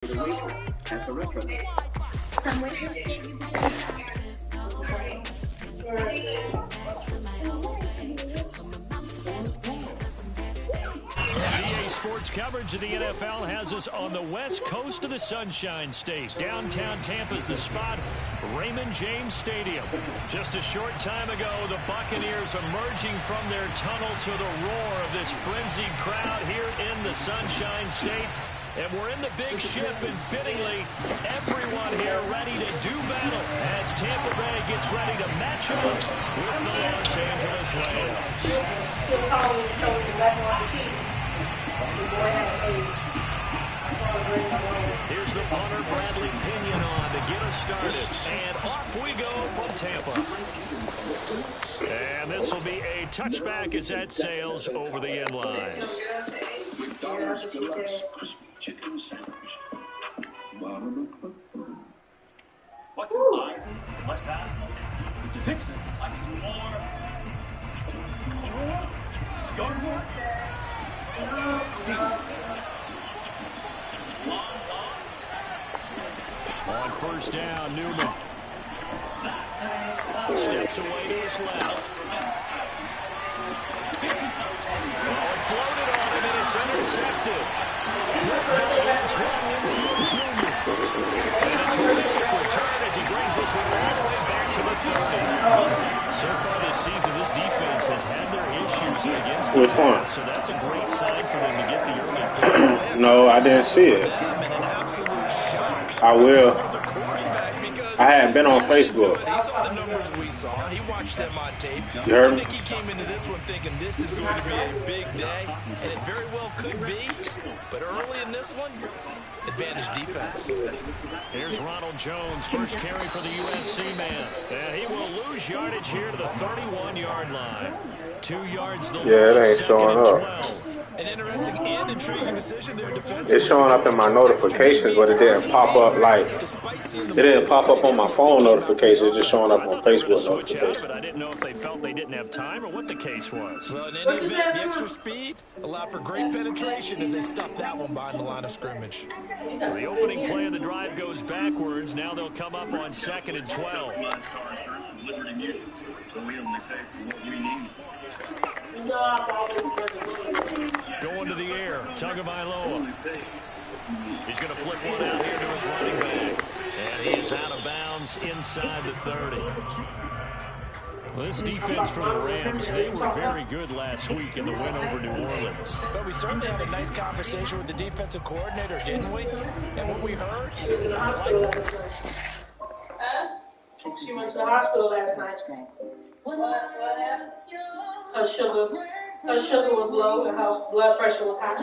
At the restaurant. EA Sports coverage of the NFL has us on the west coast of the Sunshine State. Downtown Tampa's the spot, Raymond James Stadium. Just a short time ago, the Buccaneers emerging from their tunnel to the roar of this frenzied crowd here in the Sunshine State. And we're in the big ship, and fittingly, everyone here ready to do battle as Tampa Bay gets ready to match up with the Los Angeles Rams. Here's the punter, Bradley Pinion, on to get us started. And off we go from Tampa. And this will be a touchback as that sails over the end line. Chicken sandwich. What can find? What's that? To fix it. Like some more. Go to work. Long dogs. On first down, Newman. Steps away to his left. Oh, it floated on him, and it's intercepted. And a terrific return as he brings this one all the way back to the 30. So far this season, this defense has had their issues against the pass, so that's a great sign for them to get the early pick. No, I didn't see it. I will. I hadn't been on Facebook. He saw the numbers we saw. He watched them on tape. You heard I me? think he came into this one thinking this is going to be a big day, and it very well could be. But early in this one, advantage defense. Here's Ronald Jones, first carry for the USC man. And he will lose yardage here to the 31-yard line. 2 yards the Yeah, it ain't showing up. An interesting and intriguing decision there defensively. It's showing up in my notifications, but it didn't pop up like it didn't pop up on my phone notifications. It's just showing up on Facebook notifications. But I didn't know if they felt they didn't have time or what the case was. Well, in any event, the extra speed allowed for great penetration as they stuffed that one behind the line of scrimmage. So the opening play of the drive goes backwards. Now they'll come up on 2nd and 12. Going to the air, Tagovailoa. He's going to flip one out here to his running back. And he is out of bounds inside the 30. Well, this defense for the Rams, they were very good last week in the win over New Orleans. But we certainly had a nice conversation with the defensive coordinator, didn't we? And what we heard, I like it. She went to the hospital last night. Her sugar was low and her blood pressure was high.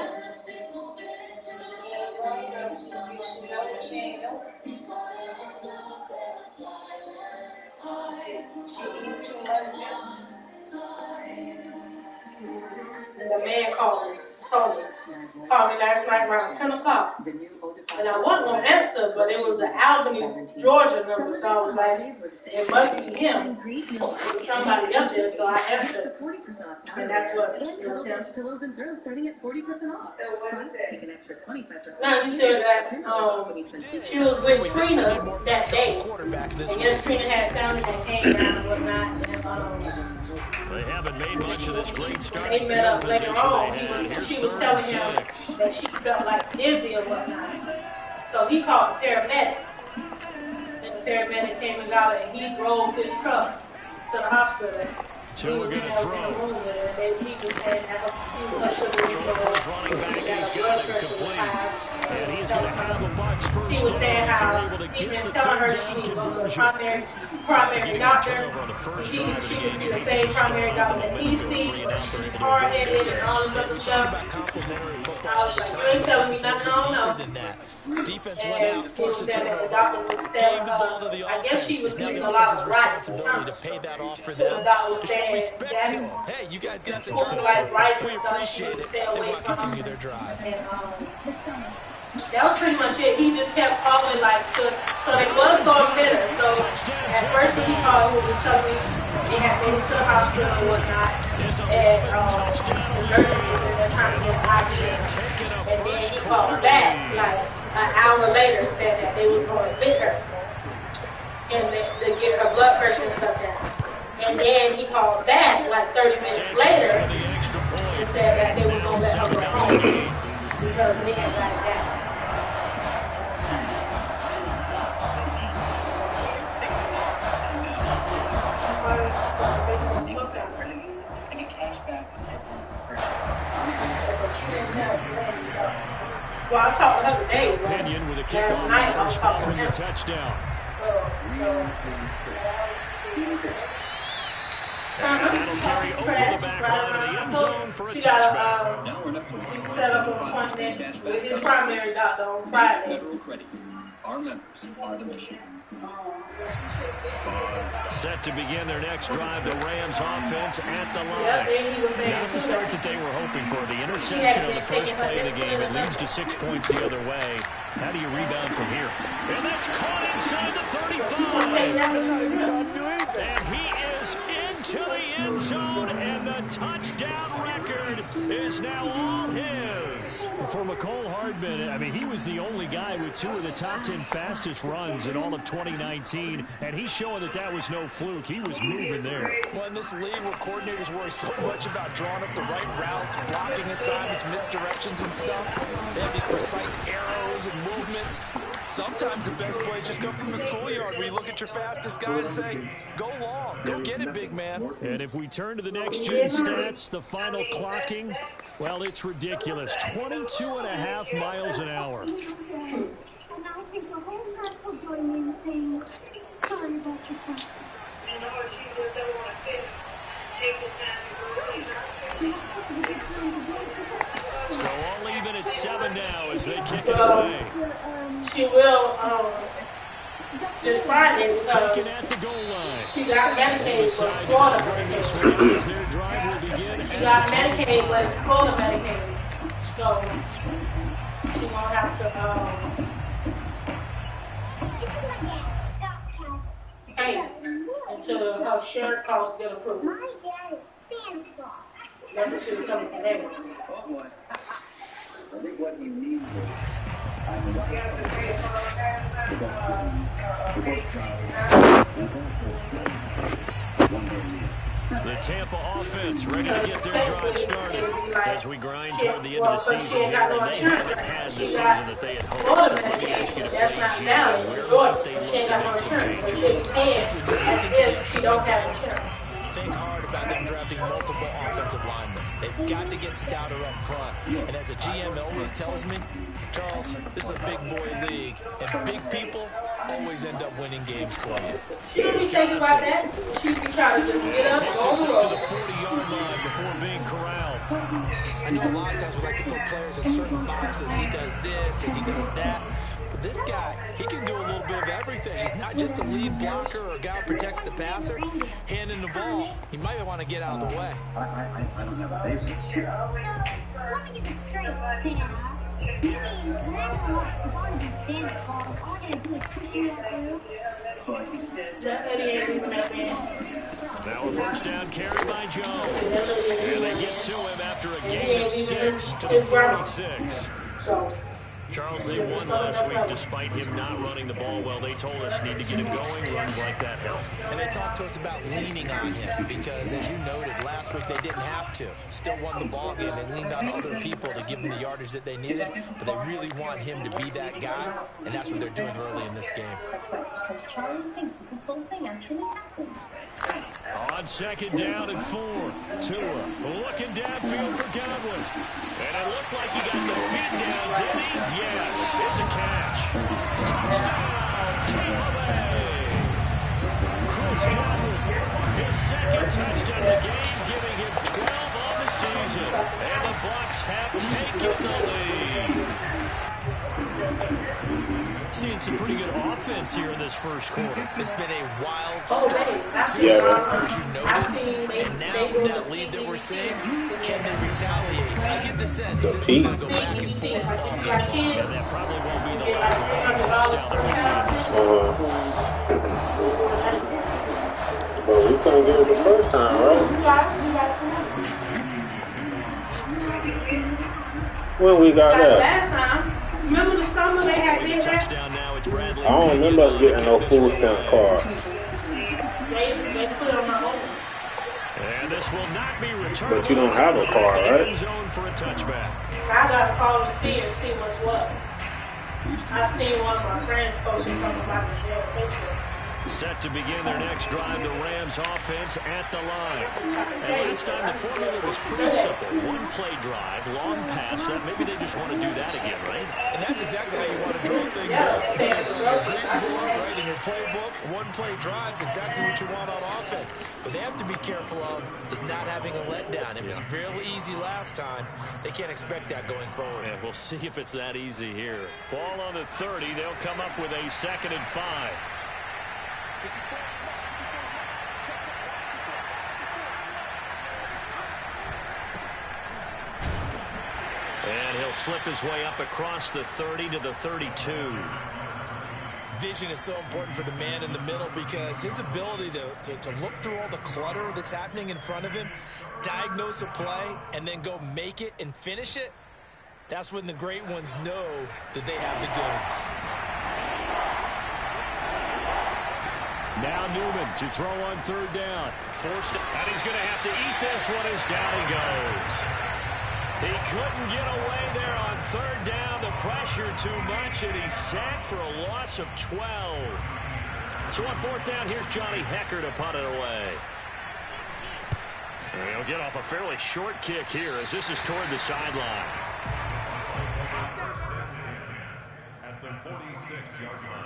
And the man called me last night around 10 o'clock. And I wasn't going to answer, but it was the Albany, Georgia number, so I was like, it must be him. It was somebody up there, so I answered. And that's what it was him. Pillows and throws starting at 40% off. Plus, take an extra 25%. Now, you said that she was with Trina that day. And yes, Trina had family that came down and whatnot. They haven't made much of this great start. They met up later on. She was telling him that she felt like dizzy or whatnot. So he called the paramedic. And the paramedic came and got her, and he drove his truck to the hospital. Two are going to throw. First running back, he's got it complete. And he's going to have the Bucs first. He was saying how he's been telling her she needs to go to the primary doctor. She could see the same primary doctor that he sees, but she's hard-headed and all this other stuff. I was like, you ain't telling me nothing I don't know. Defense went out, forced a turnover, the doctor was telling gave the ball to the I guess she was offense. using Now a the lot offense's of rice. responsibility to pay that off for them. The doctor was To show saying, respect to them. Hey, you guys got the turnover. like rice We and stuff, appreciate it. stay They away want to from continue their drive. And, that was pretty much it. He just kept calling so they was going bitter. So at first when he called, he was just telling me they had made it to the hospital and whatnot. And the nurses was in there trying to get an IV. And then he called back, like, I an hour later said that they was going to fit her and to get her blood pressure and stuff down. And then he called back like 30 minutes later and said that they were going to let her go home because they had got it down. Well, I talked to her today. Opinion with a kickoff finish following the touchdown. And that'll carry over the back line of the end zone for a touchback. He set up an appointment with his primary doctor on Friday. Our members are the mission. Set to begin their next drive, the Rams offense at the line. Not the start that they were hoping for. The interception on the first play of the game. It leads to 6 points the other way. How do you rebound from here? And that's caught inside the 35. And he is into the end zone, and the touchdown record is now all his. For McCole Hardman, I mean, he was the only guy with 2 of the top 10 fastest runs in all of 2019, and he's showing that that was no fluke. He was moving there. Well, in this league where coordinators worry so much about drawing up the right routes, blocking assignments, misdirections and stuff, they have these precise arrows and movements. Sometimes the best plays just come from the schoolyard where you look at your fastest guy and say, go long, go get it, big man. And if we turn to the next-gen stats, the final clocking, well, it's ridiculous. 22.5 miles an hour. And I think the whole class will join me in saying, sorry about your friend. So all even at 7 now as they kick it away. She will this Friday Taken at the goal line. she got Medicaid for Florida Medicaid. She got Medicaid, but it's Florida Medicaid. So she won't have to pay until her shirt costs get approved. My dad is Santa Claus. That's what she was telling me today. I think what you need is The Tampa offense ready to get their drive started as we grind toward the end of the season here, and they haven't had the season that they had hoped. So let me ask you to that's not valid. Where might they look to make some changes? She can as if she don't have insurance. Think hard about them drafting multiple offensive linemen. They've got to get stouter up front. And as a GM always tells me, Charles, this is a big boy league, and big people always end up winning games for you. She don't be thinking about that. She be trying to just get up Takes us up to the 40-yard line before being corralled. I know a lot of times we like to put players in certain boxes. He does this and he does that. But this guy, he can do a little bit of everything. He's not just a lead blocker or a guy who protects the passer. Handing the ball, he might want to get out of the way. I don't have a basis. Let me get this straight, Santa. You mean, when I want the ball to be Santa Claus, all I gotta do is push you out through? That's what he is in that man. Now a first down carry by Jones. And they get to him after a gain of 6 to the 46. Charles, they won last week despite him not running the ball well. They told us need to get him going. Runs like that help. And they talked to us about leaning on him because, as you noted, last week they didn't have to. Still won the ball game. They leaned on other people to give them the yardage that they needed, but they really want him to be that guy, and that's what they're doing early in this game. Because Charlie thinks that this whole thing actually happened. On second down and 4, Tua looking downfield for Godwin. And it looked like he got the feet down, did he? Yes, it's a catch. Touchdown, Tampa Bay. Chris Godwin, his second touchdown of the game, giving him 12 on the season. And the Bucs have taken the lead. Seeing some pretty good offense here in this first quarter. It's been a wild start to this quarter, as you noted. And now that lead that we're seeing, can they retaliate? I get the sense this is going to go back and forth all game long. And that probably won't be the last touchdown that we see in this one. But we couldn't get it the first time, right? When we got that? Last time, remember the summer they had touchdown now. It's Bradley. I don't remember us getting no food stamp card. They put it on my own. And this will not be returned. But you don't have a card, right? Zone for a touchback. I got to call and see what's what. I seen one of my friends posting something about the jail picture. Set to begin their next drive, the Rams offense at the line. And last time the formula was pretty simple. One-play drive, long pass. That maybe they just want to do that again, right? And that's exactly how you want to draw things up. It's on your grease board, right, in your playbook. One-play drive's exactly what you want on offense. What they have to be careful of is not having a letdown. It was fairly easy last time. They can't expect that going forward. Yeah, we'll see if it's that easy here. Ball on the 30. They'll come up with a 2nd and 5. And he'll slip his way up across the 30 to the 32. Vision is so important for the man in the middle because his ability to look through all the clutter that's happening in front of him, diagnose a play, and then go make it and finish it, that's when the great ones know that they have the goods. Now Newman to throw on 3rd down. Forced, and he's going to have to eat this one as down he goes. He couldn't get away there on 3rd down. The pressure too much, and he's sacked for a loss of 12. So on 4th down, here's Johnny Hecker to punt it away. And he'll get off a fairly short kick here as this is toward the sideline. At the 46-yard line.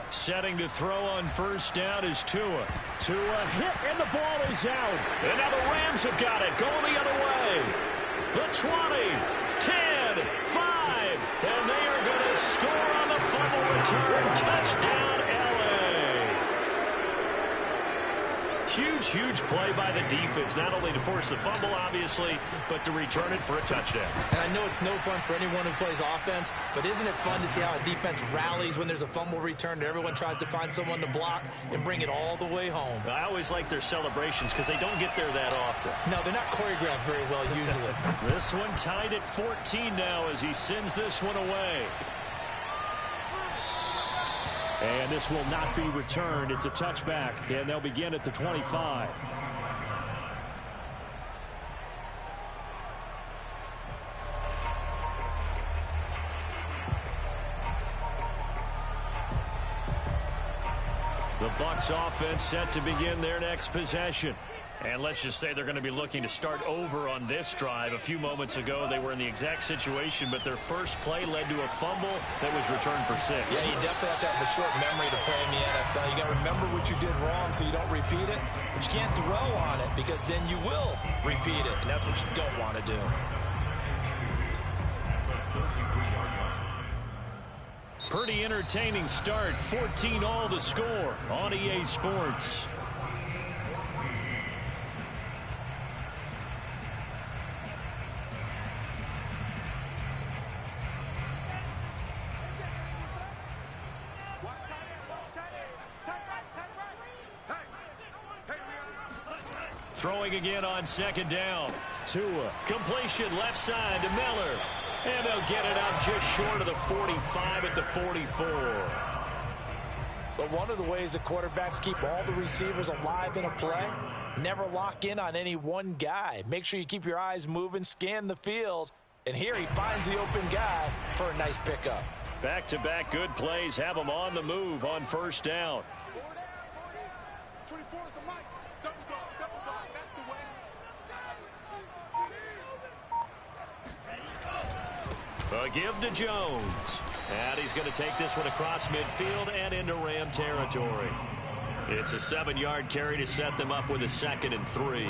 Setting to throw on 1st down is Tua. Tua hit, and the ball is out. And now the Rams have got it. Going the other way. The 20, 10, 5. And they are going to score on the fumble return. Touchdown, L.A. Huge play by the defense. Not only to force the fumble, obviously, but to return it for a touchdown. And I know it's no fun for anyone who plays offense, but isn't it fun to see how a defense rallies when there's a fumble return and everyone tries to find someone to block and bring it all the way home? I always like their celebrations because they don't get there that often. No, they're not choreographed very well usually. This one tied at 14 now as he sends this one away. And this will not be returned. It's a touchback, and they'll begin at the 25. The Bucs offense set to begin their next possession. And let's just say they're going to be looking to start over on this drive. A few moments ago, they were in the exact situation, but their first play led to a fumble that was returned for 6. Yeah, you definitely have to have a short memory to play in the NFL. You got to remember what you did wrong so you don't repeat it, but you can't dwell on it because then you will repeat it, and that's what you don't want to do. Pretty entertaining start. 14-all the score on EA Sports. Throwing again on 2nd down. Tua. Completion left side to Miller. And they'll get it out just short of the 45 at the 44. But one of the ways that quarterbacks keep all the receivers alive in a play, never lock in on any one guy. Make sure you keep your eyes moving, scan the field. And here he finds the open guy for a nice pickup. Back-to-back good plays have them on the move on 1st down. 24 is the mic. Double dog, that's the way. A give to Jones. And he's going to take this one across midfield and into Ram territory. It's a 7-yard carry to set them up with a 2nd and 3.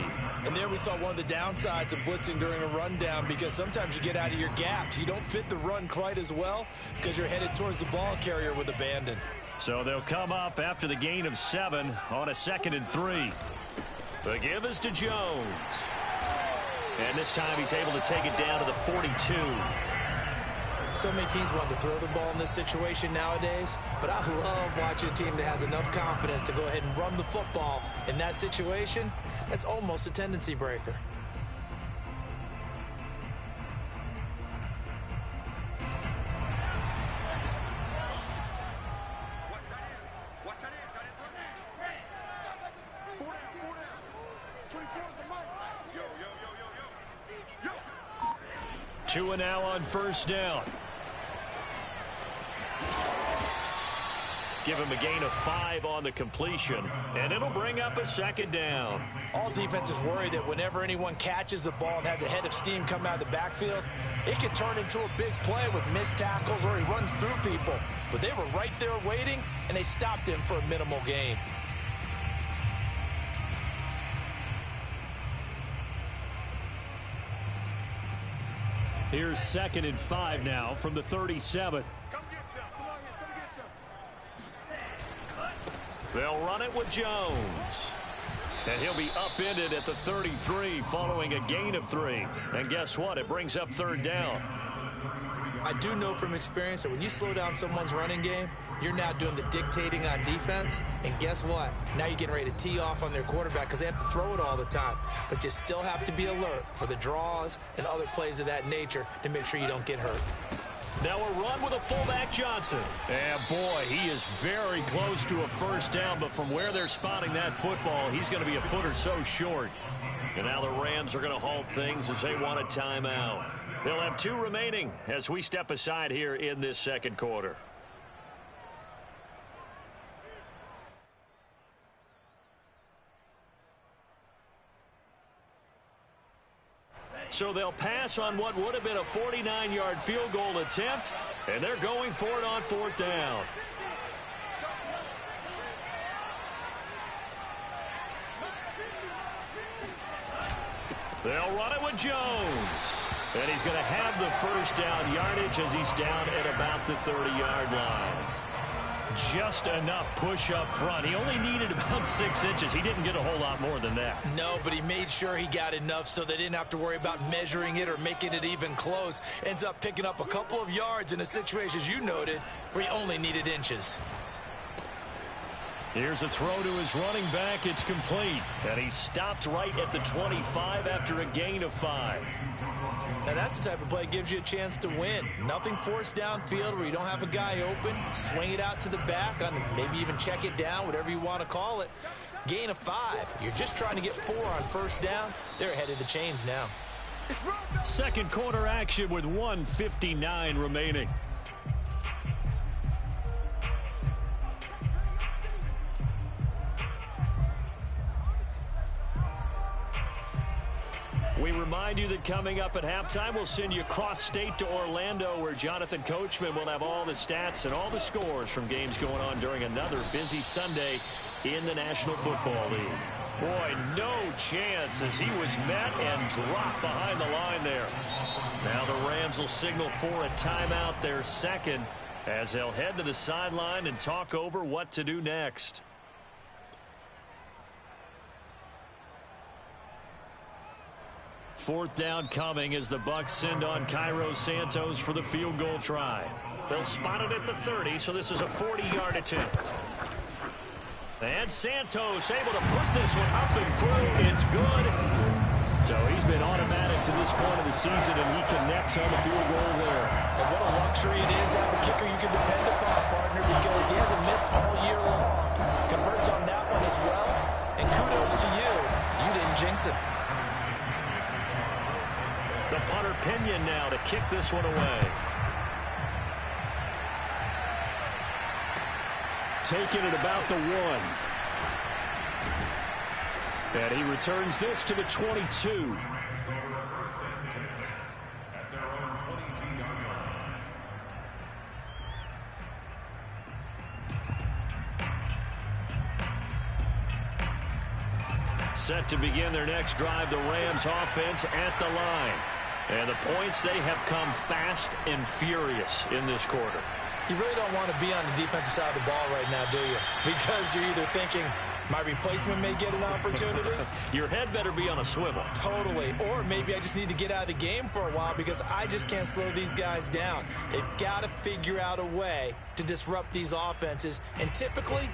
And there we saw one of the downsides of blitzing during a rundown because sometimes you get out of your gaps. You don't fit the run quite as well because you're headed towards the ball carrier with abandon. So they'll come up after the gain of 7 on a 2nd and 3. The give is to Jones. And this time he's able to take it down to the 42. So many teams want to throw the ball in this situation nowadays, but I love watching a team that has enough confidence to go ahead and run the football. In that situation, that's almost a tendency breaker. Two and now on first down. Give him a gain of 5 on the completion, and it'll bring up a second down. All defenses worry that whenever anyone catches the ball and has a head of steam come out of the backfield, it can turn into a big play with missed tackles or he runs through people. But they were right there waiting, and they stopped him for a minimal gain. Here's 2nd and 5 now from the 37. They'll run it with Jones. And he'll be upended at the 33 following a gain of 3. And guess what? It brings up 3rd down. I do know from experience that when you slow down someone's running game, you're now doing the dictating on defense. And guess what? Now you're getting ready to tee off on their quarterback because they have to throw it all the time. But you still have to be alert for the draws and other plays of that nature to make sure you don't get hurt. Now a run with a fullback Johnson. And boy, he is very close to a first down, but from where they're spotting that football, he's going to be a foot or so short. And now the Rams are going to halt things as they want a timeout. They'll have 2 remaining as we step aside here in this second quarter. So they'll pass on what would have been a 49-yard field goal attempt, and they're going for it on 4th down. They'll run it with Jones. And he's going to have the first down yardage as he's down at about the 30-yard line. Just enough push up front. He only needed about 6 inches. He didn't get a whole lot more than that. No, but he made sure he got enough so they didn't have to worry about measuring it or making it even close. Ends up picking up a couple of yards in a situation, as you noted, where he only needed inches. Here's a throw to his running back. It's complete. And he stopped right at the 25 after a gain of 5. Now that's the type of play that gives you a chance to win. Nothing forced downfield where you don't have a guy open. Swing it out to the back, on maybe even check it down, whatever you want to call it. Gain of 5. You're just trying to get 4 on first down. They're ahead of the chains now. Second quarter action with 1:59 remaining. We remind you that coming up at halftime, we'll send you cross-state to Orlando, where Jonathan Coachman will have all the stats and all the scores from games going on during another busy Sunday in the National Football League. Boy, no chance as he was met and dropped behind the line there. Now the Rams will signal for a timeout, their second, as they'll head to the sideline and talk over what to do next. Fourth down coming as the Bucs send on Cairo Santos for the field goal try. They'll spot it at the 30, so this is a 40-yard attempt. And Santos able to put this one up and through. It's good. So he's been automatic to this point of the season, and he connects on the field goal there. And what a luxury it is to have a kicker you can depend upon, partner, because he hasn't missed all year long. Converts on that one as well. And kudos to you. You didn't jinx him. The punter Pinion now to kick this one away. Taking it about the 1. And he returns this to the 22. Set to begin their next drive, the Rams offense at the line. And the points, they have come fast and furious in this quarter. You really don't want to be on the defensive side of the ball right now, do you? Because you're either thinking, My replacement may get an opportunity. Your head better be on a swivel. Totally. Or maybe I just need to get out of the game for a while because I just can't slow these guys down. They've got to figure out a way to disrupt these offenses. And typically,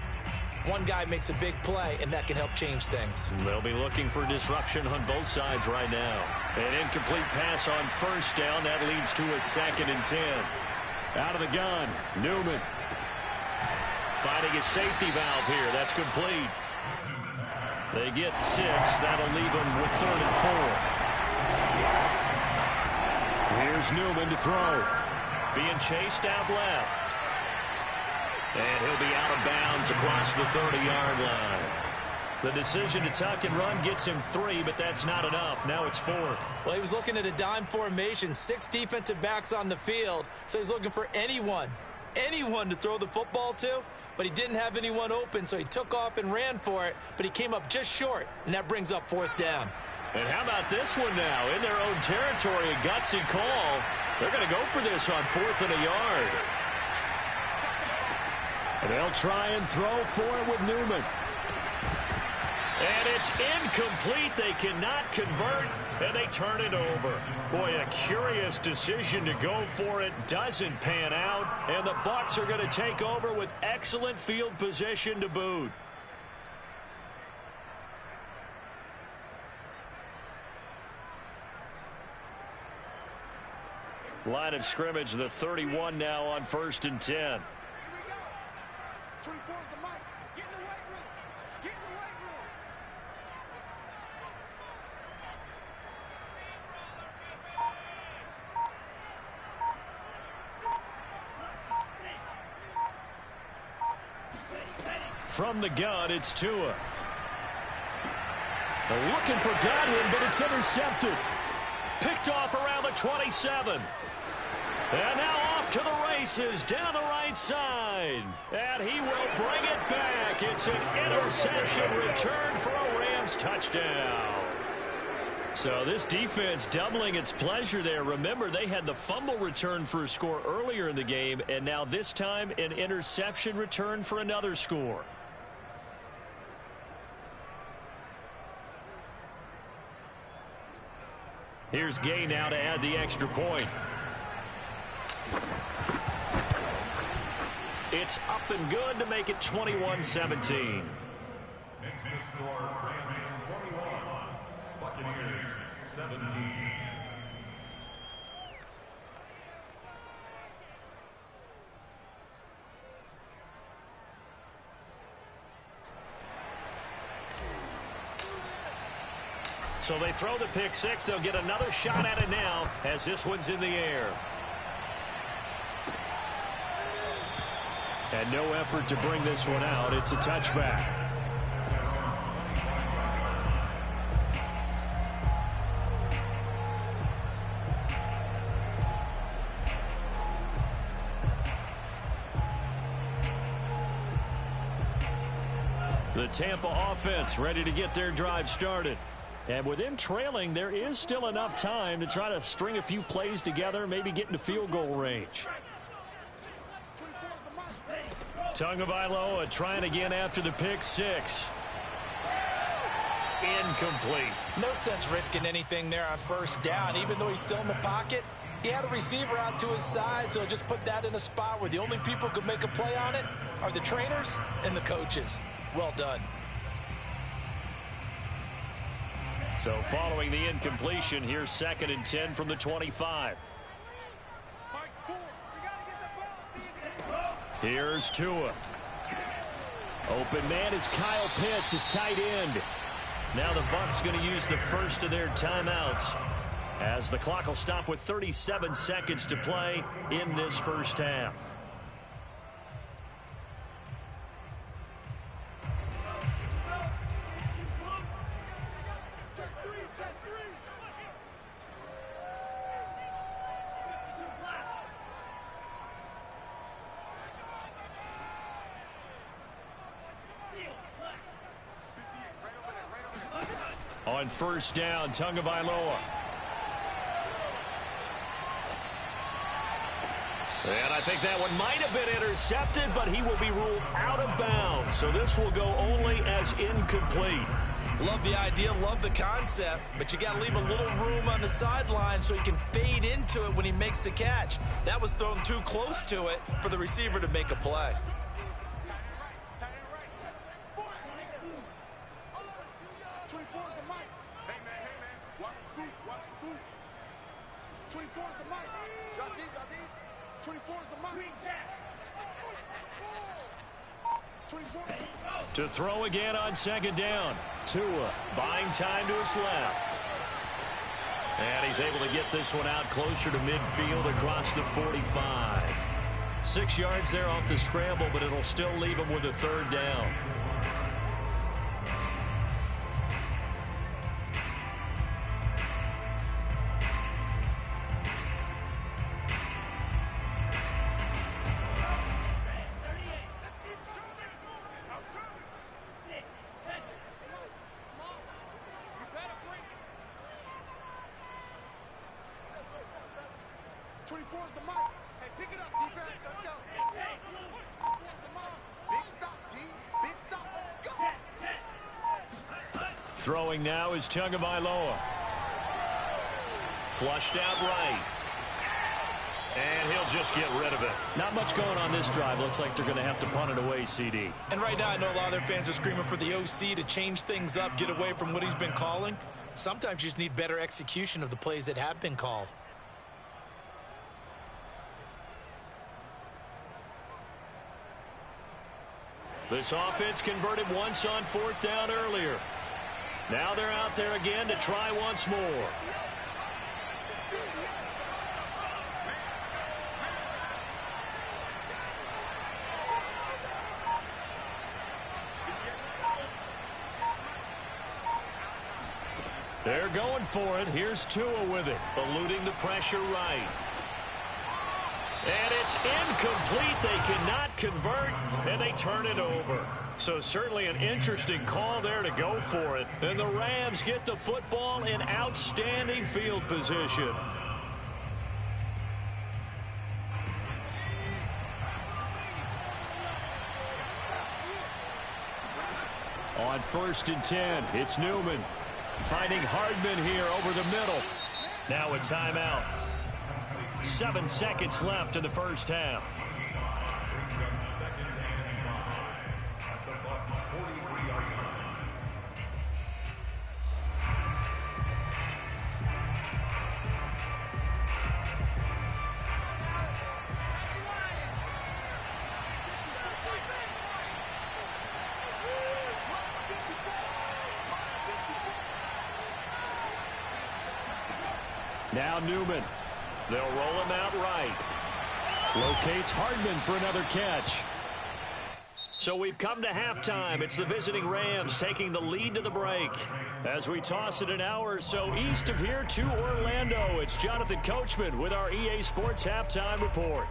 one guy makes a big play, and that can help change things. They'll be looking for disruption on both sides right now. An incomplete pass on first down. That leads to a 2nd and 10. Out of the gun, Newman. Finding a safety valve here. That's complete. They get 6. That'll leave them with 3rd and 4. Here's Newman to throw. Being chased out left. And he'll be out of bounds across the 30-yard line. The decision to tuck and run gets him 3, but that's not enough. Now it's 4th. Well, he was looking at a dime formation, 6 defensive backs on the field, so he's looking for anyone to throw the football to, but he didn't have anyone open, so he took off and ran for it, but he came up just short, and that brings up 4th down. And how about this one now? In their own territory, a gutsy call. They're going to go for this on 4th and a yard. And they'll try and throw for it with Newman. And it's incomplete. They cannot convert, and they turn it over. Boy, a curious decision to go for it. Doesn't pan out, and the Bucs are going to take over with excellent field position to boot. Line of scrimmage, the 31 now on 1st and 10. 24 is the mic. Get in the weight room. Get in the weight room. From the gun, it's Tua. They're looking for Godwin, but it's intercepted. Picked off around the 27. And now off to the races down the right side. And he will bring it back. It's an interception return for a Rams touchdown. So this defense doubling its pleasure there. Remember, they had the fumble return for a score earlier in the game, and now this time an interception return for another score. Here's Gay now to add the extra point. It's up and good to make it 21-17. Makes the score Rams 21, Buccaneers 17. So they throw the pick six. They'll get another shot at it now as this one's in the air. And no effort to bring this one out. It's a touchback. The Tampa offense ready to get their drive started. And with them trailing, there is still enough time to try to string a few plays together, maybe get into field goal range. Tagovailoa trying again after the pick six. Incomplete. No sense risking anything there on first down, even though he's still in the pocket. He had a receiver out to his side, so just put that in a spot where the only people who could make a play on it are the trainers and the coaches. Well done. So following the incompletion, here's 2nd and 10 from the 25. Here's Tua. Open man is Kyle Pitts, his tight end. Now the Bucs going to use the first of their timeouts as the clock will stop with 37 seconds to play in this first half. On first down, Tagovailoa. And I think that one might have been intercepted, but he will be ruled out of bounds. So this will go only as incomplete. Love the idea, love the concept, but you got to leave a little room on the sideline so he can fade into it when he makes the catch. That was thrown too close to it for the receiver to make a play. 24 is the mic. Hey, man, watch the boot, watch the boot. 24 is the mic. Drop deep, drop deep. 24 is the mic. 24. To throw again on second down. Tua buying time to his left. And he's able to get this one out closer to midfield across the 45. 6 yards there off the scramble, but it'll still leave him with a third down. Throwing now is Tagovailoa. Flushed out right. And he'll just get rid of it. Not much going on this drive. Looks like they're going to have to punt it away, CD. And right now I know a lot of their fans are screaming for the OC to change things up, get away from what he's been calling. Sometimes you just need better execution of the plays that have been called. This offense converted once on fourth down earlier. Now they're out there again to try once more. They're going for it. Here's Tua with it, eluding the pressure right. And it's incomplete. They cannot convert, and they turn it over. So certainly an interesting call there to go for it. And the Rams get the football in outstanding field position. On 1st and 10, it's Newman. Finding Hardman here over the middle. Now a timeout. 7 seconds left in the first half. Now Newman. They'll roll him out right. Locates Hardman for another catch. So we've come to halftime. It's the visiting Rams taking the lead to the break. As we toss it an hour or so east of here to Orlando, it's Jonathan Coachman with our EA Sports Halftime Report.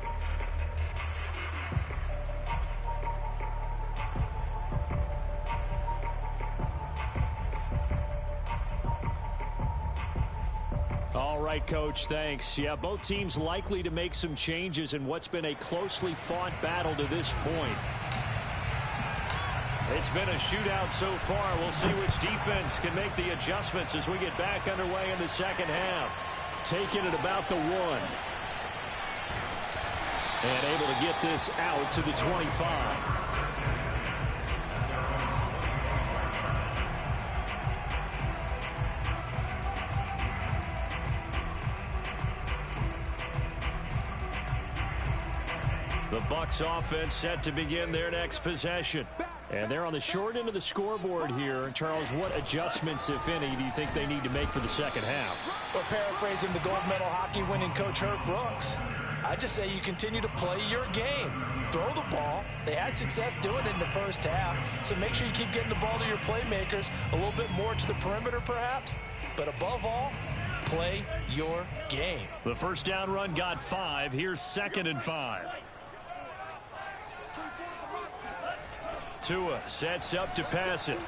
All right, Coach, thanks. Yeah, both teams likely to make some changes in what's been a closely fought battle to this point. It's been a shootout so far. We'll see which defense can make the adjustments as we get back underway in the second half. Taking it about the 1. And able to get this out to the 25. The Bucs offense set to begin their next possession. And they're on the short end of the scoreboard here. Charles, what adjustments, if any, do you think they need to make for the second half? Well, paraphrasing the gold medal hockey winning coach Herb Brooks, I just say you continue to play your game. Throw the ball. They had success doing it in the first half. So make sure you keep getting the ball to your playmakers, a little bit more to the perimeter perhaps. But above all, play your game. The first down run got 5. Here's 2nd and 5. Tua sets up to pass it.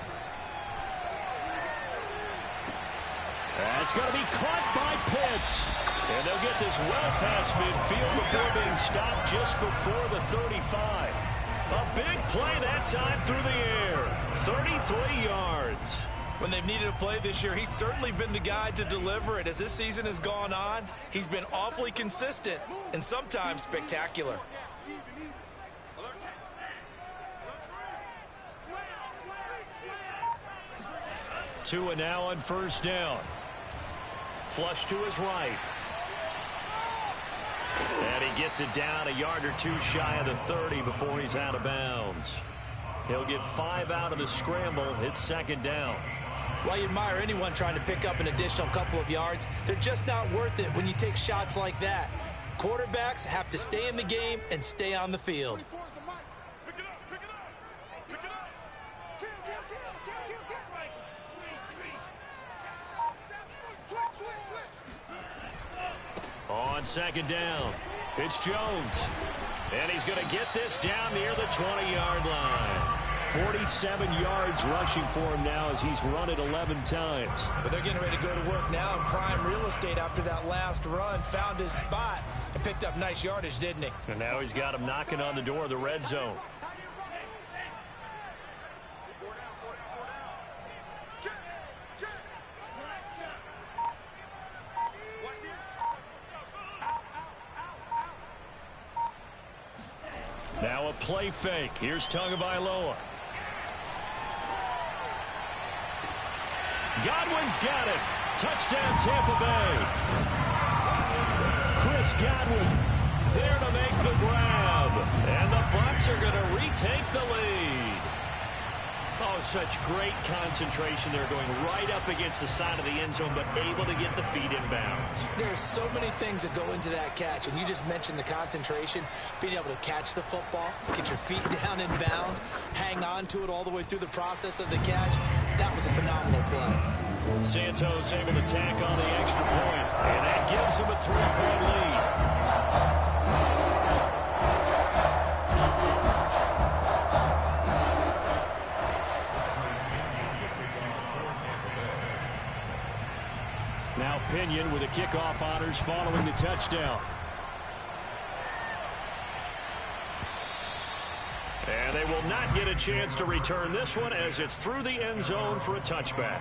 That's going to be caught by Pitts. And they'll get this well past midfield before being stopped just before the 35. A big play that time through the air. 33 yards. When they've needed a play this year, he's certainly been the guy to deliver it. As this season has gone on, he's been awfully consistent and sometimes spectacular. 2 and now on first down. Flush to his right. And he gets it down a yard or two shy of the 30 before he's out of bounds. He'll get 5 out of the scramble. It's second down. While you admire anyone trying to pick up an additional couple of yards, they're just not worth it when you take shots like that. Quarterbacks have to stay in the game and stay on the field. On second down, it's Jones. And he's going to get this down near the 20-yard line. 47 yards rushing for him now as he's run it 11 times. But they're getting ready to go to work now in prime real estate after that last run. Found his spot and picked up nice yardage, didn't he? And now he's got him knocking on the door of the red zone. Now a play fake. Here's Tagovailoa. Godwin's got it. Touchdown, Tampa Bay. Chris Godwin there to make the grab. And the Bucs are going to retake the lead. Oh, such great concentration. They're going right up against the side of the end zone, but able to get the feet inbounds. There's so many things that go into that catch, and you just mentioned the concentration, being able to catch the football, get your feet down in bounds, hang on to it all the way through the process of the catch. That was a phenomenal play. Santos able to tack on the extra point, and that gives him a 3-point lead. Now Pinion with the kickoff honors following the touchdown. And they will not get a chance to return this one as it's through the end zone for a touchback.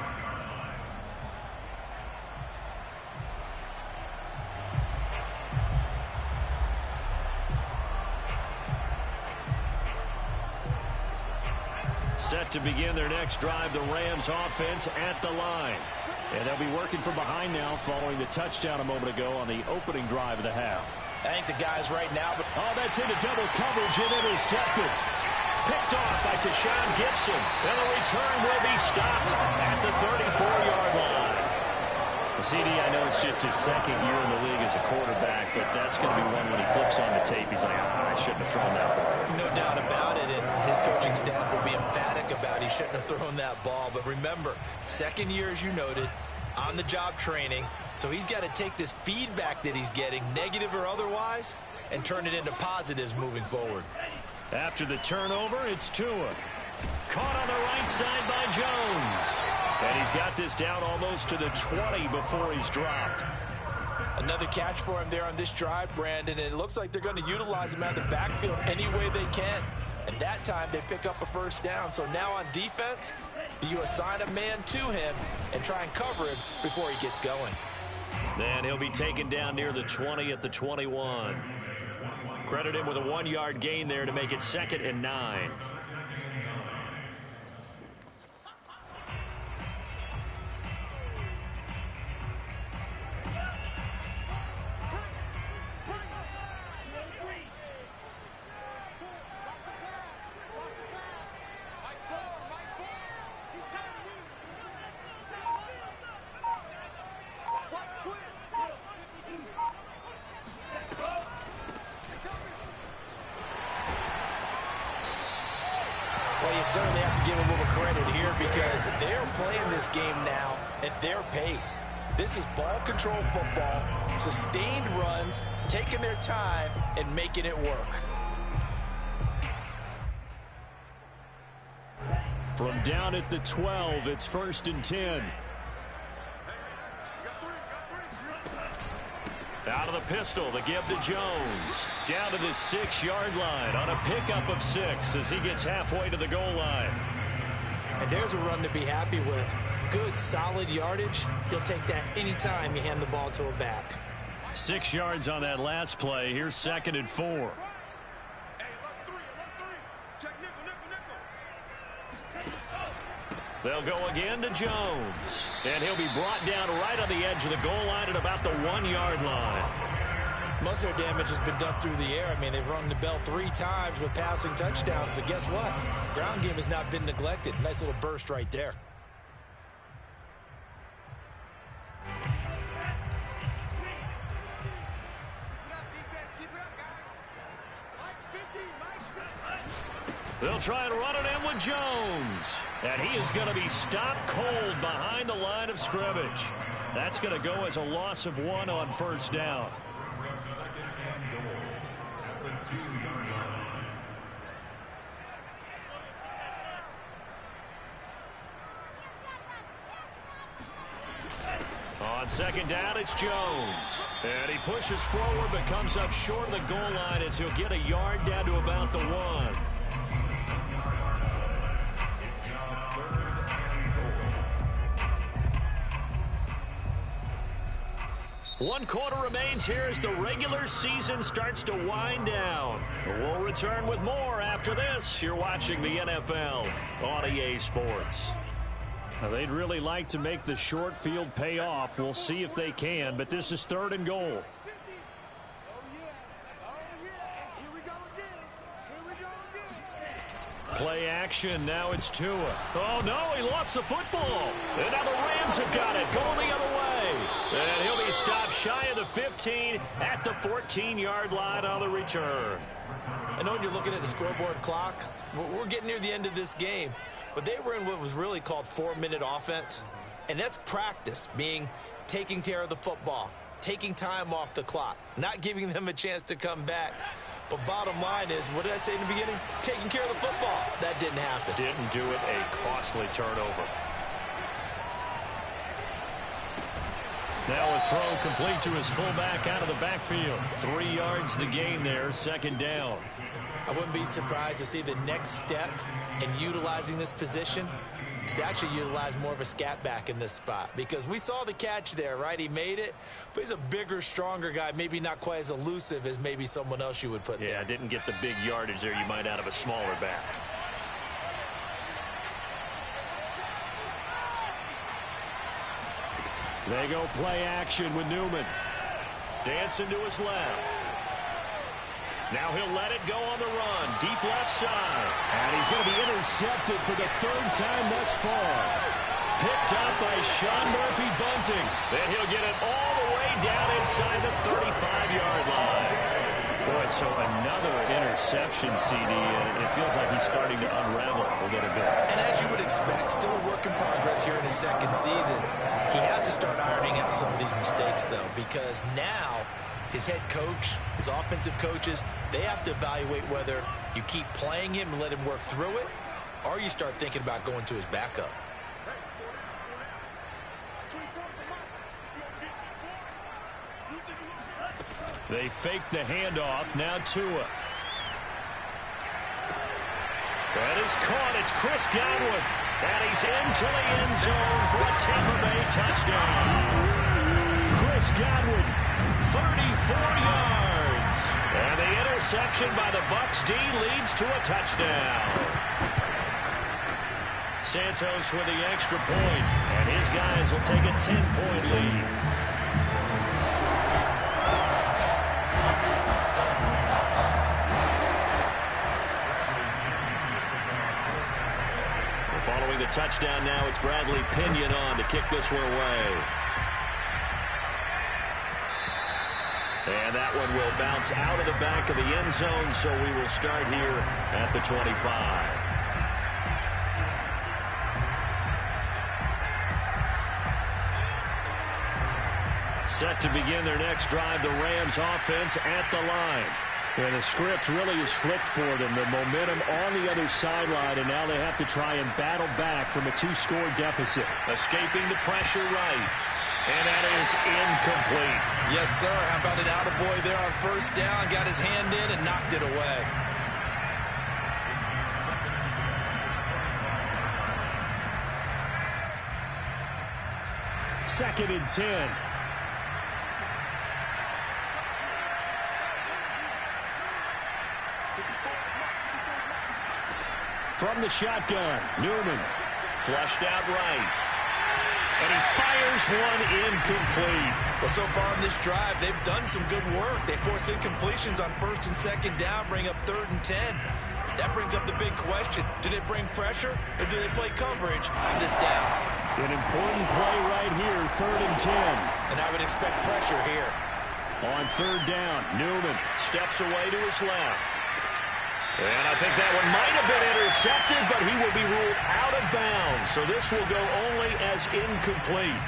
Set to begin their next drive, the Rams offense at the line. And they'll be working from behind now following the touchdown a moment ago on the opening drive of the half. I think the guys right now... Oh, that's into double coverage and intercepted. Picked off by Tashawn Gibson. And the return will be stopped at the 34-yard line. CD, I know it's just his second year in the league as a quarterback, but that's going to be one when he flips on the tape. He's like, I shouldn't have thrown that ball. No doubt about it, and his coaching staff will be emphatic about he shouldn't have thrown that ball. But remember, second year, as you noted, on-the-job training, so he's got to take this feedback that he's getting, negative or otherwise, and turn it into positives moving forward. After the turnover, it's Tua. Caught on the right side by Jones. And he's got this down almost to the 20 before he's dropped. Another catch for him there on this drive, Brandon, and it looks like they're going to utilize him out of the backfield any way they can. And that time they pick up a first down. So now on defense, you assign a man to him and try and cover him before he gets going. Then he'll be taken down near the 20 at the 21. Credit him with a 1-yard gain there to make it 2nd and 9. Certainly have to give a little credit here because they're playing this game now at their pace. This is ball control football, sustained runs, taking their time and making it work. From down at the 12, it's 1st and 10. Out of the pistol, the give to Jones. Down to the 6-yard line on a pickup of 6 as he gets halfway to the goal line. And there's a run to be happy with. Good, solid yardage. He'll take that anytime you hand the ball to a back. 6 yards on that last play. Here's 2nd and 4. They'll go again to Jones. And he'll be brought down right on the edge of the goal line at about the 1-yard line. Most of their damage has been done through the air. I mean, they've rung the bell 3 times with passing touchdowns. But guess what? Ground game has not been neglected. Nice little burst right there. They'll try and run it in with Jones. And he is going to be stopped cold behind the line of scrimmage. That's going to go as a loss of 1 on 1st down. On 2nd down, it's Jones. And he pushes forward but comes up short of the goal line as he'll get a yard down to about the 1. One quarter remains here as the regular season starts to wind down. We'll return with more after this. You're watching the NFL on EA Sports. Now, they'd really like to make the short field pay off. We'll see if they can, but this is 3rd and goal. Play action. Now it's Tua. Oh, no, he lost the football. And now the Rams have got it. Going the other way. And he'll be stopped shy of the 15 at the 14-yard line on the return. I know when you're looking at the scoreboard clock, we're getting near the end of this game. But they were in what was really called 4-minute offense. And that's practice, meaning taking care of the football, taking time off the clock, not giving them a chance to come back. But bottom line is, what did I say in the beginning? Taking care of the football. That didn't happen. Didn't do it. A costly turnover. Now a throw complete to his fullback out of the backfield. 3 yards the gain there, 2nd down. I wouldn't be surprised to see the next step in utilizing this position is to actually utilize more of a scat back in this spot. Because we saw the catch there, right? He made it, but he's a bigger, stronger guy, maybe not quite as elusive as maybe someone else you would put there. Yeah, didn't get the big yardage there you might out of a smaller back. They go play action with Newman. Dancing to his left. Now he'll let it go on the run. Deep left side. And he's going to be intercepted for the 3rd time thus far. Picked up by Sean Murphy Bunting. Then he'll get it all the way down inside the 35-yard line. Boy, so another interception, CD. It feels like he's starting to unravel a little bit. And as you would expect, still a work in progress here in his 2nd season. He has to start ironing out some of these mistakes, though, because now his head coach, his offensive coaches, they have to evaluate whether you keep playing him and let him work through it, or you start thinking about going to his backup. They fake the handoff. Now Tua. That is caught. It's Chris Godwin. And he's into the end zone for a Tampa Bay touchdown. Chris Godwin, 34 yards. And the interception by the Bucs D leads to a touchdown. Santos with the extra point. And his guys will take a 10-point lead. Following the touchdown now, it's Bradley Pinion on to kick this one away. And that one will bounce out of the back of the end zone, so we will start here at the 25. Set to begin their next drive, the Rams offense at the line. And the script really is flipped for them. The momentum on the other sideline, and now they have to try and battle back from a 2-score deficit. Escaping the pressure right. And that is incomplete. Yes, sir. How about an attaboy there on first down? Got his hand in and knocked it away. Second and 10. From the shotgun, Newman flushed out right. And he fires one incomplete. Well, so far in this drive, they've done some good work. They force incompletions on first and second down, bring up 3rd and 10. That brings up the big question. Do they bring pressure or do they play coverage on this down? An important play right here, 3rd and 10. And I would expect pressure here. On 3rd down, Newman steps away to his left. And I think that one might have been intercepted, but he will be ruled out of bounds. So this will go only as incomplete.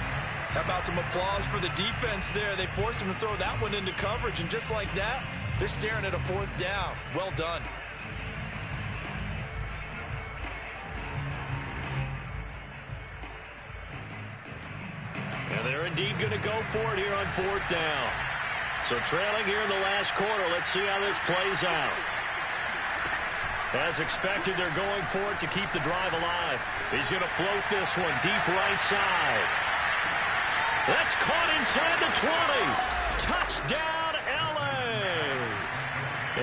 How about some applause for the defense there? They forced him to throw that one into coverage, and just like that, they're staring at a 4th down. Well done. And they're indeed going to go for it here on 4th down. So trailing here in the last quarter, let's see how this plays out. As expected, they're going for it to keep the drive alive. He's going to float this one deep right side. That's caught inside the 20. Touchdown, L.A.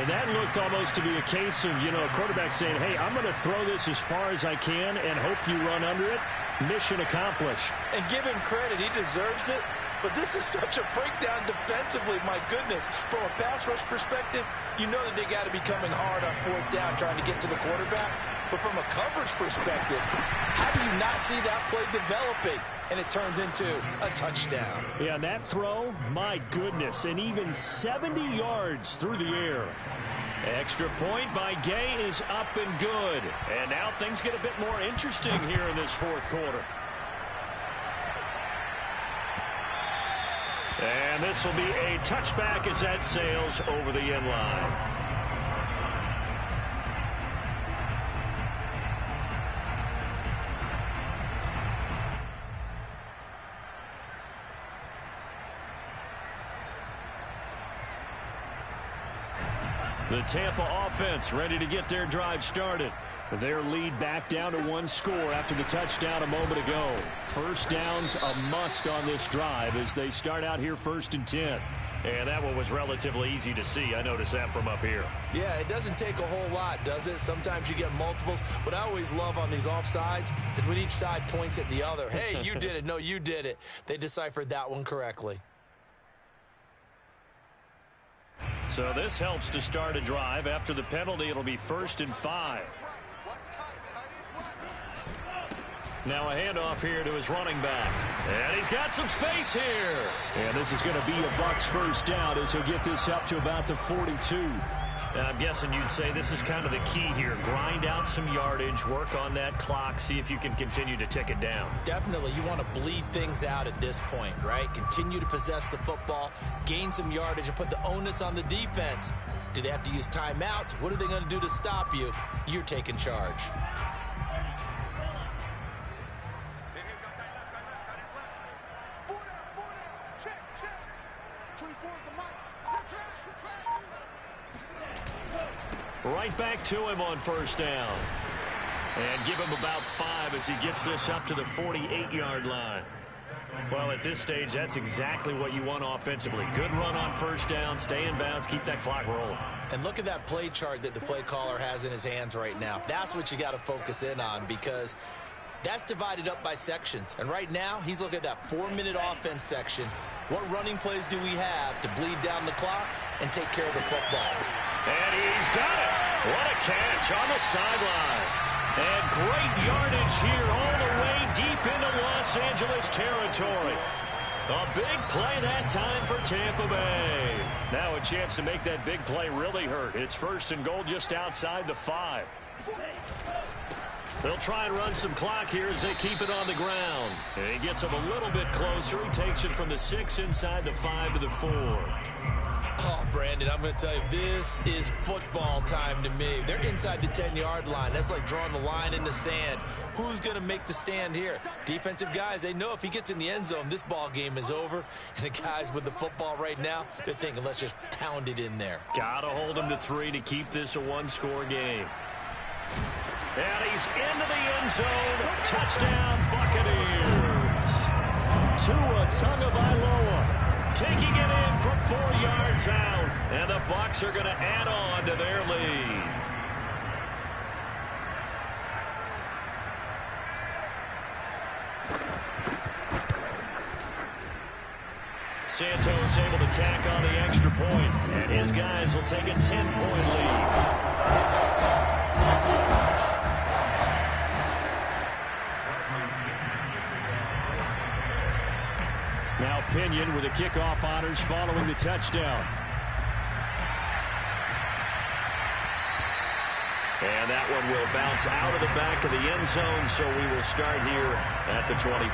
And that looked almost to be a case of, a quarterback saying, hey, I'm going to throw this as far as I can and hope you run under it. Mission accomplished. And give him credit. He deserves it. But this is such a breakdown defensively, my goodness. From a pass rush perspective, you know that they got to be coming hard on 4th down trying to get to the quarterback. But from a coverage perspective, how do you not see that play developing? And it turns into a touchdown. Yeah, and that throw, my goodness, and even 70 yards through the air. Extra point by Gay is up and good. And now things get a bit more interesting here in this 4th quarter. And this will be a touchback as that sails over the end line. The Tampa offense ready to get their drive started. Their lead back down to 1 score after the touchdown a moment ago. First down's a must on this drive as they start out here 1st and 10. And that one was relatively easy to see. I noticed that from up here. Yeah, it doesn't take a whole lot, does it? Sometimes you get multiples. What I always love on these offsides is when each side points at the other. Hey, you did it. No, you did it. They deciphered that one correctly. So this helps to start a drive. After the penalty, it'll be 1st and 5. Now a handoff here to his running back. And he's got some space here. And this is going to be a Bucs first down as he'll get this up to about the 42. And I'm guessing you'd say this is kind of the key here. Grind out some yardage, work on that clock, see if you can continue to tick it down. Definitely. You want to bleed things out at this point, right? Continue to possess the football, gain some yardage, and put the onus on the defense. Do they have to use timeouts? What are they going to do to stop you? You're taking charge. Right back to him on first down. And give him about 5 as he gets this up to the 48-yard line. Well, at this stage, that's exactly what you want offensively. Good run on first down, stay in bounds, keep that clock rolling. And look at that play chart that the play caller has in his hands right now. That's what you got to focus in on because that's divided up by sections. And right now, he's looking at that 4-minute offense section. What running plays do we have to bleed down the clock and take care of the football? And he's got it. What a catch on the sideline. And great yardage here all the way deep into Los Angeles territory. A big play that time for Tampa Bay. Now a chance to make that big play really hurt. It's 1st and goal just outside the 5. They'll try and run some clock here as they keep it on the ground. And he gets him a little bit closer. He takes it from the 6 inside the 5 to the 4. Oh, Brandon, I'm going to tell you, this is football time to me. They're inside the 10-yard line. That's like drawing the line in the sand. Who's going to make the stand here? Defensive guys, they know if he gets in the end zone, this ball game is over. And the guys with the football right now, they're thinking, let's just pound it in there. Got to hold him to 3 to keep this a one-score game. And he's into the end zone. Touchdown, Buccaneers. Tua Tagovailoa taking it in from 4 yards out. And the Bucs are going to add on to their lead. Santos able to tack on the extra point, and his guys will take a 10-point lead. Now Pinion with the kickoff honors following the touchdown. And that one will bounce out of the back of the end zone, so we will start here at the 25.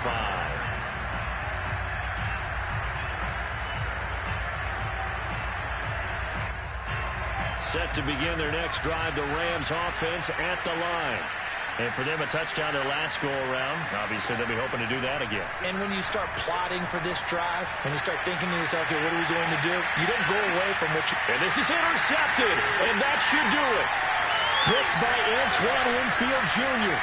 Set to begin their next drive, the Rams offense at the line. And for them, a touchdown their last go-around. Obviously, they'll be hoping to do that again. And when you start plotting for this drive, when you start thinking to yourself, okay, what are we going to do? You don't go away from what you... And this is intercepted, and that should do it. Picked by Antoine Winfield Jr.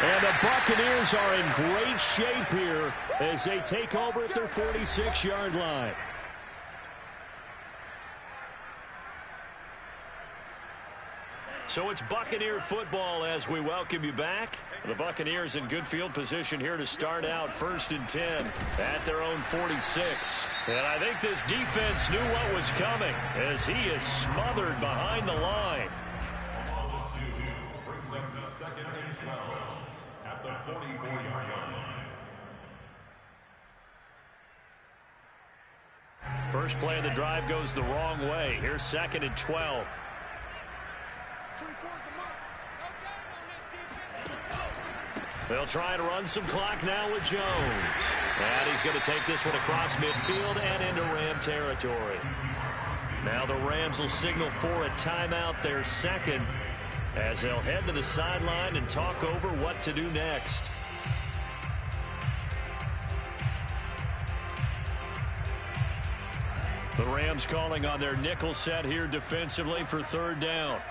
And the Buccaneers are in great shape here as they take over at their 46-yard line. So it's Buccaneer football as we welcome you back. The Buccaneers in good field position here to start out 1st and 10 at their own 46. And I think this defense knew what was coming as he is smothered behind the line. At the 44-yard line. First play of the drive goes the wrong way. Here's 2nd and 12. They'll try and run some clock now with Jones. And he's going to take this one across midfield and into Ram territory. Now the Rams will signal for a timeout, their second, as they'll head to the sideline and talk over what to do next. The Rams calling on their nickel set here defensively for 3rd down.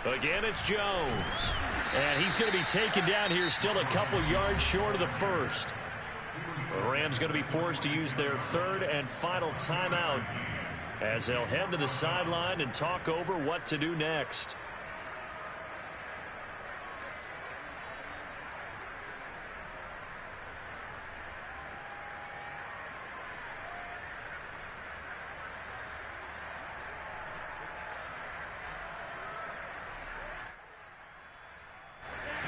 Again, it's Jones. And he's going to be taken down here still a couple yards short of the first. The Rams going to be forced to use their 3rd and final timeout as they'll head to the sideline and talk over what to do next.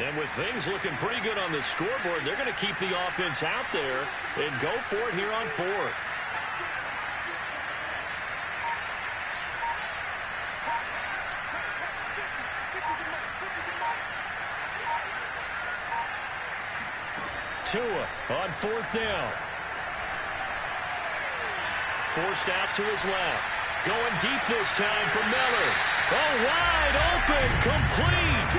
And with things looking pretty good on the scoreboard, they're going to keep the offense out there and go for it here on 4th. Tua on 4th down. Forced out to his left. Going deep this time for Miller. Oh, wide open, complete.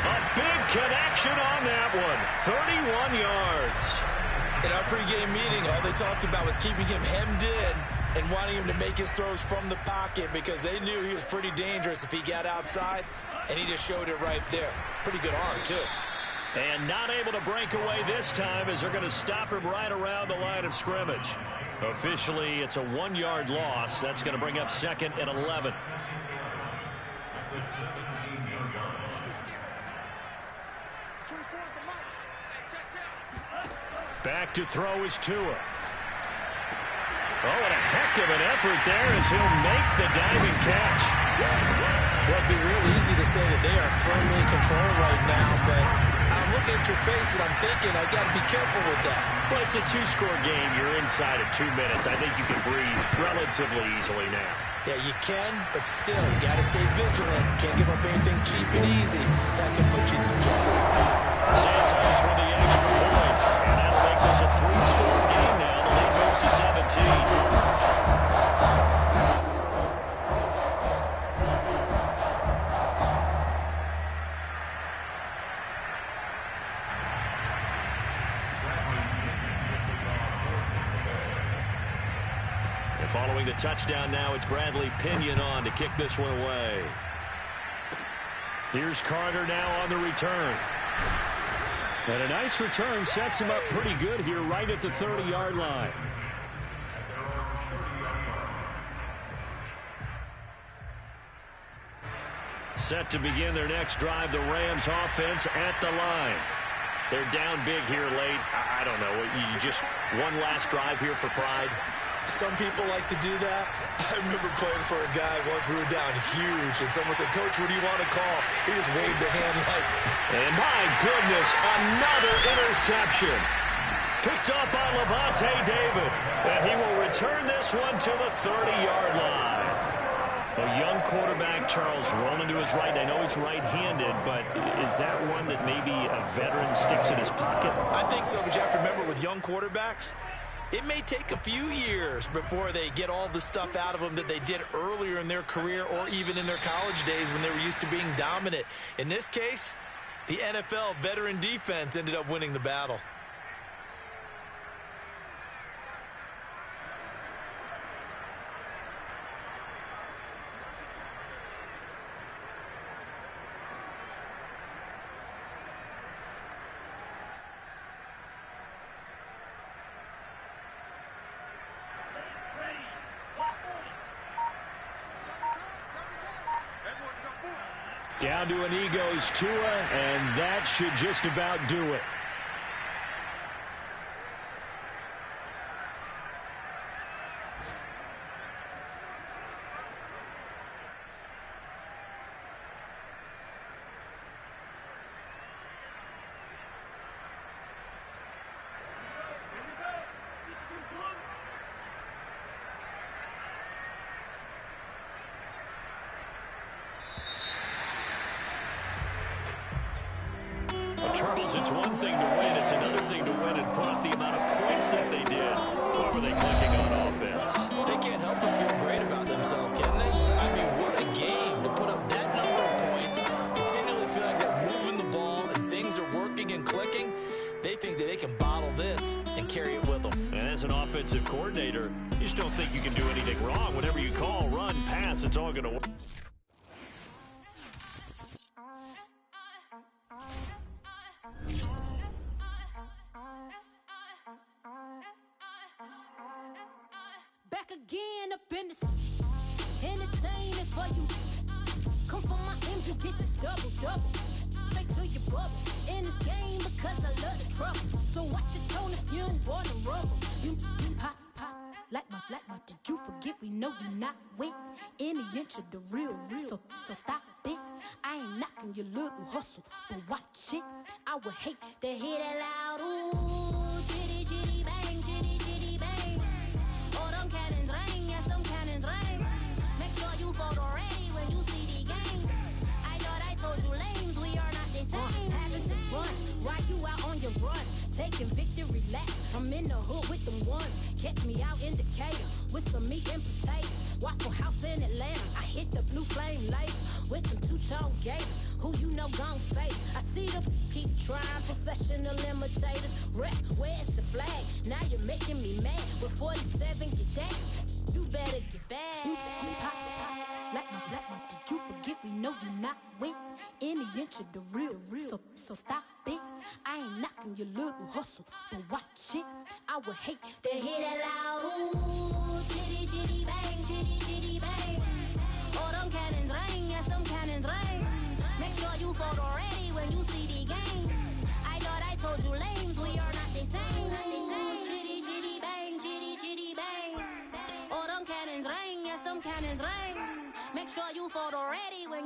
A big connection on that one. 31 yards. In our pregame meeting, all they talked about was keeping him hemmed in and wanting him to make his throws from the pocket because they knew he was pretty dangerous if he got outside, and he just showed it right there. Pretty good arm, too. And not able to break away this time as they're going to stop him right around the line of scrimmage. Officially, it's a 1-yard loss. That's going to bring up 2nd and 11. Back to throw is Tua. Oh, and a heck of an effort there as he'll make the diving catch. Well, it'd be real easy to say that they are firmly in control right now, but I'm looking at your face and I'm thinking I've got to be careful with that. Well, it's a 2-score game. You're inside of 2 minutes. I think you can breathe relatively easily now. Yeah, you can, but still, you got to stay vigilant. Can't give up anything cheap and easy. That can put you in some trouble. Santos with the extra point, and that'll make this a 3-score game now. The lead moves to 17. Following the touchdown now, it's Bradley Pinion on to kick this one away. Here's Carter now on the return. And a nice return sets him up pretty good here right at the 30-yard line. Set to begin their next drive, the Rams offense at the line. They're down big here late. I don't know. You just one last drive here for pride. Some people like to do that. I remember playing for a guy once. We were down huge, and someone said, "Coach, what do you want to call?" He just waved a hand like... And my goodness, another interception. Picked up by Levante David. And he will return this one to the 30-yard line. A young quarterback, Charles, rolling to his right. I know he's right-handed, but is that one that maybe a veteran sticks in his pocket? I think so, but you have to remember with young quarterbacks, it may take a few years before they get all the stuff out of them that they did earlier in their career or even in their college days when they were used to being dominant. In this case, the NFL veteran defense ended up winning the battle. Down to an knee goes Tua, and that should just about do it. Charles, it's one thing to win. It's another thing to win and put up the amount of points that they did. What were they clicking on offense? They can't help but feel great about themselves, can they? I mean, what a game to put up that number of points, continually feel like they're moving the ball and things are working and clicking. They think that they can bottle this and carry it with them. And as an offensive coordinator, you just don't think you can do anything wrong. Whatever you call, run, pass, it's all going to work. Back again up in this entertaining for you. Come from my ends, you get this double. Straight to your bubble. In this game because I love the trouble. So watch your tone if you don't want to rumble. You pop like my did you forget we know you not with any inch of the real. So stop it. I ain't knocking your little hustle, but watch it. I would hate to hear that loud ooh, chitty chitty bang, chitty chitty bang. Oh, them cannons ring, yes, them cannons ring. Make sure you photo ready when you see the game. I thought I told you lames, we are not the same. Having some fun while you out on your run, taking victory laps. I'm in the hood with them ones. Catch me out in Decatur with some meat and potatoes. Waffle House in Atlanta. I hit the blue flame later with them two-tone gators. Who you know gon' face? I see them keep trying, professional imitators. Rep, where's the flag? Now you're making me mad. With 47, get that. You better get back. Like my did you forget we know you not with any inch of the real. So stop it. I ain't knocking your little hustle, but watch it. I would hate to hear that loud ooh, chitty chitty bang, chitty chitty bang. Oh, them cannons ring, yes, them cannons ring. Make sure you photo ready when you see the game. I thought I told you lames, we are not the same. Chitty chitty bang, chitty chitty bang. Oh, them cannons ring, yes, them cannons ring. Make sure you photo ready when you